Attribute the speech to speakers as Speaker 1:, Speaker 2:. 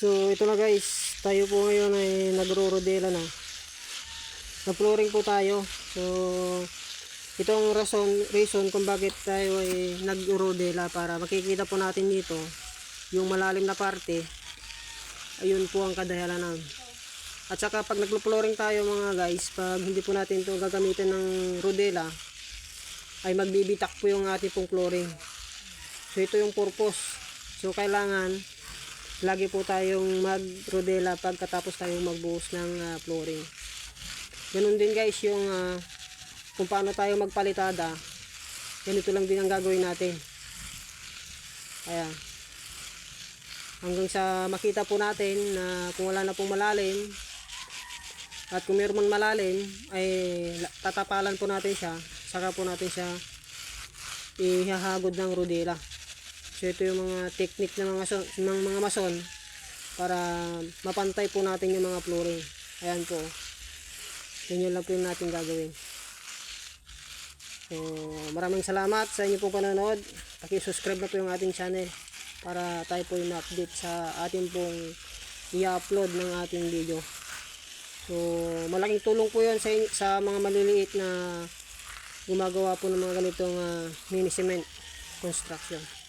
Speaker 1: So ito na guys, tayo po ngayon ay nagro-rodela na. Na-flooring po tayo. So itong reason kung bakit tayo ay nagro-rodela, para makikita po natin dito yung malalim na parte. Ayun po ang kadahilanan. At saka pag naglo-flooring tayo mga guys, pag hindi po natin ito gagamitin ng rodela, ay magbibitak po yung ating pong flooring. So ito yung purpose. So kailangan lagi po tayong mag-rodela pagkatapos tayong magbuhos ng flooring. Ganun din guys yung kung paano tayo magpalitada. Ganito lang din ang gagawin natin. Ayan. Hanggang sa makita po natin na kung wala na pong malalim, at kung mayroon man malalim, ay tatapalan po natin siya. Saka po natin siya ihahagod ng rodela. So ito yung mga technique ng mga mason para mapantay po natin yung mga flooring. Ayan po. Ganyan lang po yung natin gagawin. So maraming salamat sa inyo pong panonood. Paki-subscribe na po yung ating channel para tayo po yung update sa ating pong i-upload ng ating video. So malaking tulong po yun sa mga maliliit na gumagawa po ng mga ganitong mini cement construction.